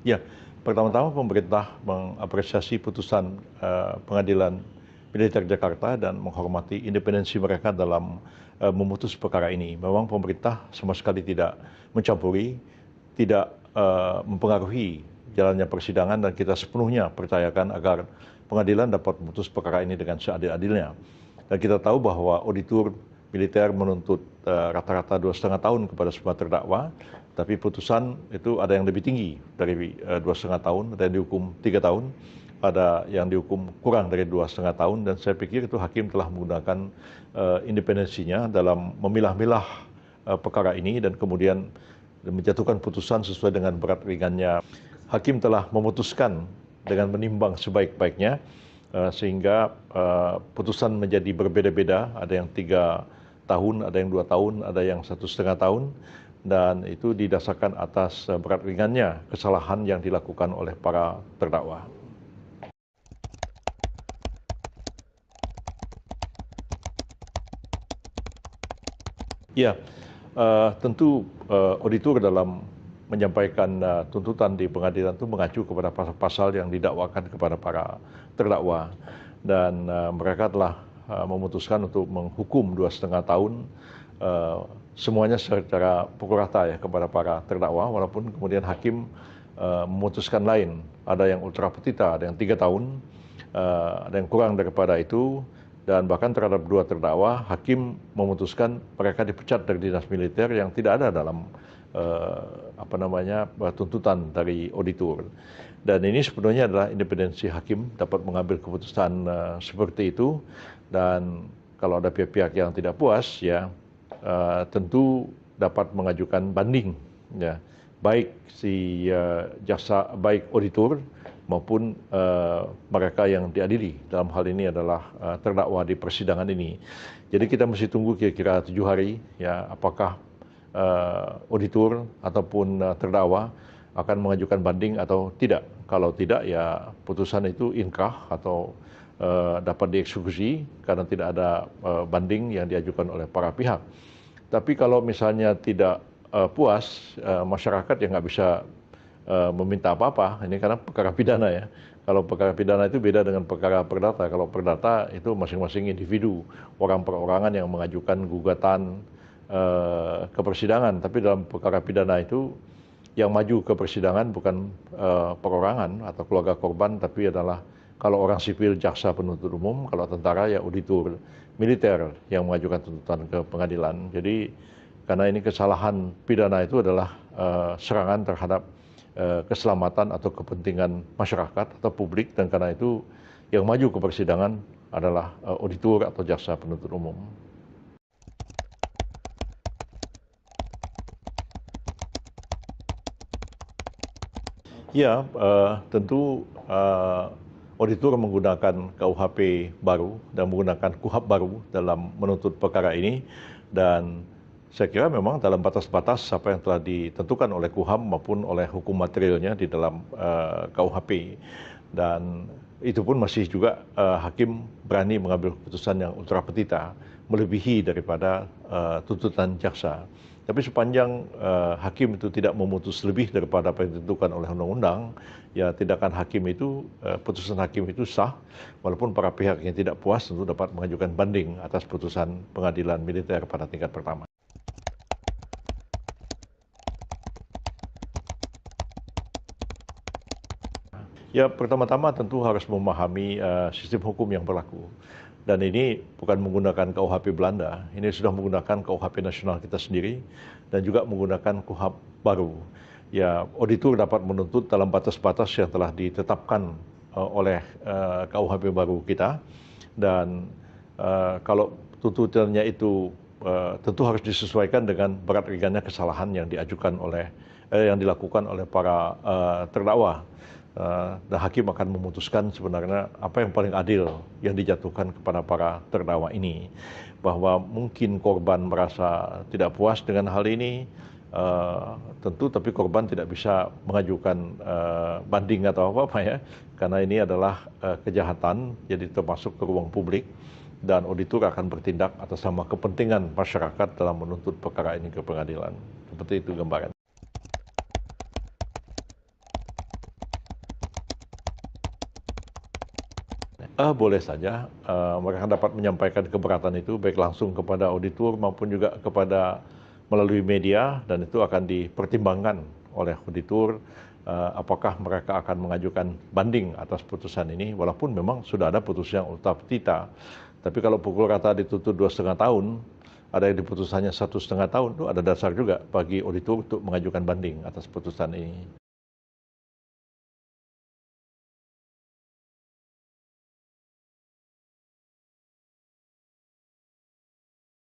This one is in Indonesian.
Ya, pertama-tama pemerintah mengapresiasi putusan Pengadilan Militer Jakarta dan menghormati independensi mereka dalam memutus perkara ini. Memang pemerintah sama sekali tidak mencampuri, tidak mempengaruhi jalannya persidangan dan kita sepenuhnya percayakan agar pengadilan dapat memutus perkara ini dengan seadil-adilnya. Dan kita tahu bahwa auditor militer menuntut rata-rata 2,5 tahun kepada semua terdakwa, tapi putusan itu ada yang lebih tinggi dari 2,5 tahun, ada yang dihukum 3 tahun, ada yang dihukum kurang dari 2,5 tahun, dan saya pikir itu hakim telah menggunakan independensinya dalam memilah-milah perkara ini dan kemudian menjatuhkan putusan sesuai dengan berat ringannya. Hakim telah memutuskan dengan menimbang sebaik-baiknya sehingga putusan menjadi berbeda-beda, ada yang 3 tahun, ada yang 2 tahun, ada yang 1,5 tahun, dan itu didasarkan atas berat ringannya kesalahan yang dilakukan oleh para terdakwa. Ya, tentu auditor dalam menyampaikan tuntutan di pengadilan itu mengacu kepada pasal-pasal yang didakwakan kepada para terdakwa, dan mereka telah memutuskan untuk menghukum 2,5 tahun semuanya secara pukul rata ya kepada para terdakwa, walaupun kemudian hakim memutuskan lain, ada yang ultra petita, ada yang 3 tahun, ada yang kurang daripada itu. Dan bahkan terhadap 2 terdakwa, hakim memutuskan mereka dipecat dari dinas militer yang tidak ada dalam tuntutan dari auditor. Dan ini sebenarnya adalah independensi hakim dapat mengambil keputusan seperti itu. Dan kalau ada pihak-pihak yang tidak puas, ya tentu dapat mengajukan banding, ya, baik si baik auditor maupun mereka yang diadili. Dalam hal ini adalah terdakwa di persidangan ini. Jadi kita mesti tunggu kira-kira 7 hari, ya, apakah auditor ataupun terdakwa akan mengajukan banding atau tidak. Kalau tidak, ya putusan itu inkrah atau dapat dieksekusi karena tidak ada banding yang diajukan oleh para pihak. Tapi kalau misalnya tidak puas, masyarakat yang nggak bisa meminta apa-apa, ini karena perkara pidana ya. Kalau perkara pidana itu beda dengan perkara perdata. Kalau perdata itu masing-masing individu, orang perorangan yang mengajukan gugatan ke persidangan. Tapi dalam perkara pidana itu yang maju ke persidangan bukan perorangan atau keluarga korban, tapi adalah kalau orang sipil jaksa penuntut umum, kalau tentara ya auditor militer yang mengajukan tuntutan ke pengadilan. Jadi karena ini kesalahan pidana itu adalah serangan terhadap keselamatan atau kepentingan masyarakat atau publik, dan karena itu yang maju ke persidangan adalah auditor atau jaksa penuntut umum. Ya, tentu auditor menggunakan KUHP baru dan menggunakan KUHAP baru dalam menuntut perkara ini, dan saya kira memang dalam batas-batas apa yang telah ditentukan oleh KUHAP maupun oleh hukum materialnya di dalam KUHP. Dan itu pun masih juga hakim berani mengambil keputusan yang ultra petita, melebihi daripada tuntutan jaksa. Tapi sepanjang hakim itu tidak memutus lebih daripada apa yang ditentukan oleh undang-undang, ya tindakan hakim itu, putusan hakim itu sah, walaupun para pihak yang tidak puas tentu dapat mengajukan banding atas putusan pengadilan militer pada tingkat pertama. Ya, pertama-tama tentu harus memahami sistem hukum yang berlaku. Dan ini bukan menggunakan KUHP Belanda, ini sudah menggunakan KUHP nasional kita sendiri dan juga menggunakan KUHAP baru. Ya, auditor dapat menuntut dalam batas-batas yang telah ditetapkan oleh KUHP baru kita. Dan kalau tuntutannya itu tentu harus disesuaikan dengan berat ringannya kesalahan yang diajukan oleh yang dilakukan oleh para terdakwa. Dan hakim akan memutuskan sebenarnya apa yang paling adil yang dijatuhkan kepada para terdakwa ini. Bahwa mungkin korban merasa tidak puas dengan hal ini, tentu, tapi korban tidak bisa mengajukan banding atau apa-apa ya, karena ini adalah kejahatan, jadi termasuk ke ruang publik, dan auditor akan bertindak atas nama kepentingan masyarakat dalam menuntut perkara ini ke pengadilan. Seperti itu gambaran. Boleh saja, mereka dapat menyampaikan keberatan itu baik langsung kepada auditor maupun juga kepada melalui media, dan itu akan dipertimbangkan oleh auditor apakah mereka akan mengajukan banding atas putusan ini, walaupun memang sudah ada putusan ultra petita. Tapi kalau pukul rata dituntut 2,5 tahun, ada yang diputusannya 1,5 tahun, itu ada dasar juga bagi auditor untuk mengajukan banding atas putusan ini.